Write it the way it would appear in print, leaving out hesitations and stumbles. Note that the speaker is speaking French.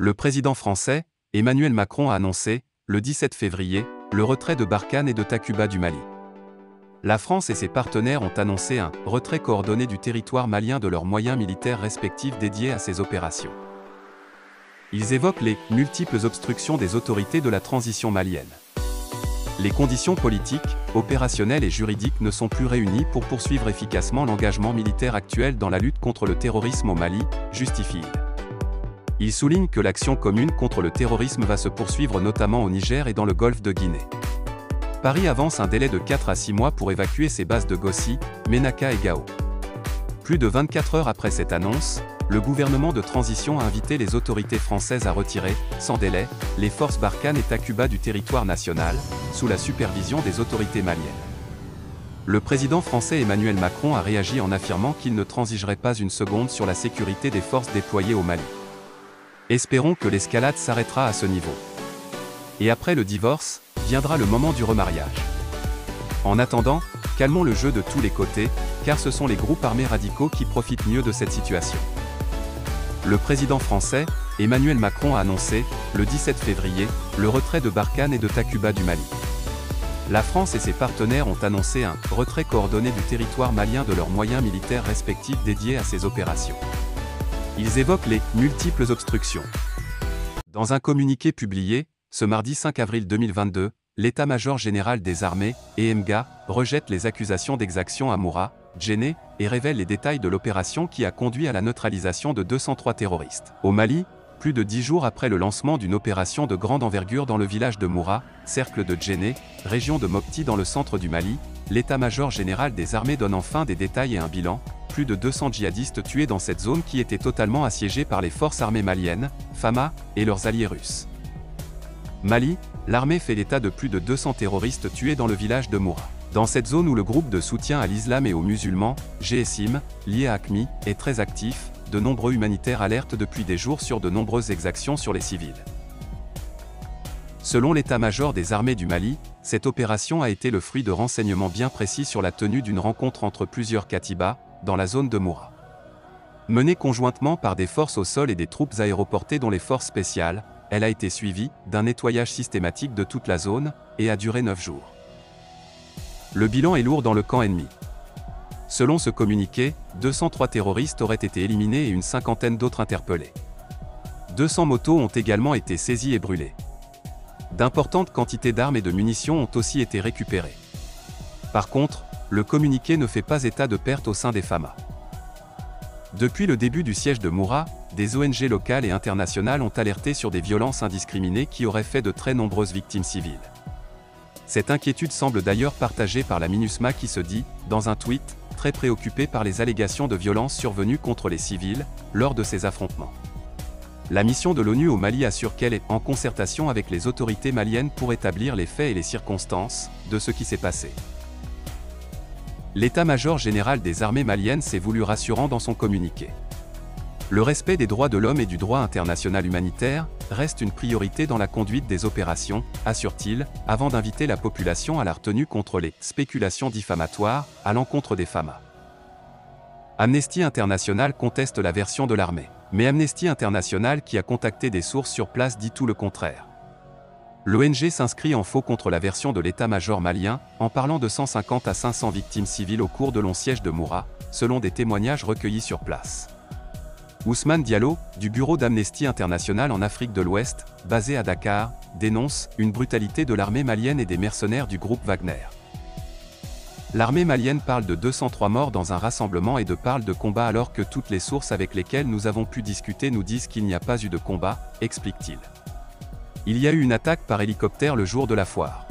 Le président français, Emmanuel Macron a annoncé, le 17 février, le retrait de Barkhane et de Takuba du Mali. La France et ses partenaires ont annoncé un retrait coordonné du territoire malien de leurs moyens militaires respectifs dédiés à ces opérations. Ils évoquent les multiples obstructions des autorités de la transition malienne. Les conditions politiques, opérationnelles et juridiques ne sont plus réunies pour poursuivre efficacement l'engagement militaire actuel dans la lutte contre le terrorisme au Mali, justifie-t-il. Il souligne que l'action commune contre le terrorisme va se poursuivre notamment au Niger et dans le golfe de Guinée. Paris avance un délai de 4 à 6 mois pour évacuer ses bases de Gossi, Ménaka et Gao. Plus de 24 heures après cette annonce, le gouvernement de transition a invité les autorités françaises à retirer, sans délai, les forces Barkhane et Takuba du territoire national, sous la supervision des autorités maliennes. Le président français Emmanuel Macron a réagi en affirmant qu'il ne transigerait pas une seconde sur la sécurité des forces déployées au Mali. Espérons que l'escalade s'arrêtera à ce niveau. Et après le divorce, viendra le moment du remariage. En attendant, calmons le jeu de tous les côtés, car ce sont les groupes armés radicaux qui profitent mieux de cette situation. Le président français, Emmanuel Macron a annoncé, le 17 février, le retrait de Barkhane et de Takuba du Mali. La France et ses partenaires ont annoncé un retrait coordonné du territoire malien de leurs moyens militaires respectifs dédiés à ces opérations. Ils évoquent les multiples obstructions. Dans un communiqué publié, ce mardi 5 avril 2022, l'état-major général des armées, EMGA, rejette les accusations d'exaction à Moura, Djenné, et révèle les détails de l'opération qui a conduit à la neutralisation de 203 terroristes. Au Mali, plus de 10 jours après le lancement d'une opération de grande envergure dans le village de Moura, cercle de Djenné, région de Mopti dans le centre du Mali, l'état-major général des armées donne enfin des détails et un bilan, plus de 200 djihadistes tués dans cette zone qui était totalement assiégée par les forces armées maliennes, FAMA, et leurs alliés russes. Mali, l'armée fait l'état de plus de 200 terroristes tués dans le village de Moura. Dans cette zone où le groupe de soutien à l'islam et aux musulmans, GSIM, lié à AQMI, est très actif, de nombreux humanitaires alertent depuis des jours sur de nombreuses exactions sur les civils. Selon l'état-major des armées du Mali, cette opération a été le fruit de renseignements bien précis sur la tenue d'une rencontre entre plusieurs katibas, dans la zone de Moura. Menée conjointement par des forces au sol et des troupes aéroportées dont les forces spéciales, elle a été suivie d'un nettoyage systématique de toute la zone, et a duré 9 jours. Le bilan est lourd dans le camp ennemi. Selon ce communiqué, 203 terroristes auraient été éliminés et une cinquantaine d'autres interpellés. 200 motos ont également été saisies et brûlées. D'importantes quantités d'armes et de munitions ont aussi été récupérées. Par contre, le communiqué ne fait pas état de pertes au sein des FAMA. Depuis le début du siège de Moura, des ONG locales et internationales ont alerté sur des violences indiscriminées qui auraient fait de très nombreuses victimes civiles. Cette inquiétude semble d'ailleurs partagée par la MINUSMA qui se dit, dans un tweet, très préoccupée par les allégations de violences survenues contre les civils, lors de ces affrontements. La mission de l'ONU au Mali assure qu'elle est en concertation avec les autorités maliennes pour établir les faits et les circonstances de ce qui s'est passé. L'état-major général des armées maliennes s'est voulu rassurant dans son communiqué. Le respect des droits de l'homme et du droit international humanitaire reste une priorité dans la conduite des opérations, assure-t-il, avant d'inviter la population à la retenue contre les spéculations diffamatoires à l'encontre des FAMA. Amnesty International conteste la version de l'armée, mais Amnesty International qui a contacté des sources sur place dit tout le contraire. L'ONG s'inscrit en faux contre la version de l'état-major malien, en parlant de 150 à 500 victimes civiles au cours de long siège de Moura, selon des témoignages recueillis sur place. Ousmane Diallo, du bureau d'Amnesty International en Afrique de l'Ouest, basé à Dakar, dénonce une brutalité de l'armée malienne et des mercenaires du groupe Wagner. L'armée malienne parle de 203 morts dans un rassemblement et parle de combat alors que toutes les sources avec lesquelles nous avons pu discuter nous disent qu'il n'y a pas eu de combat, explique-t-il. Il y a eu une attaque par hélicoptère le jour de la foire.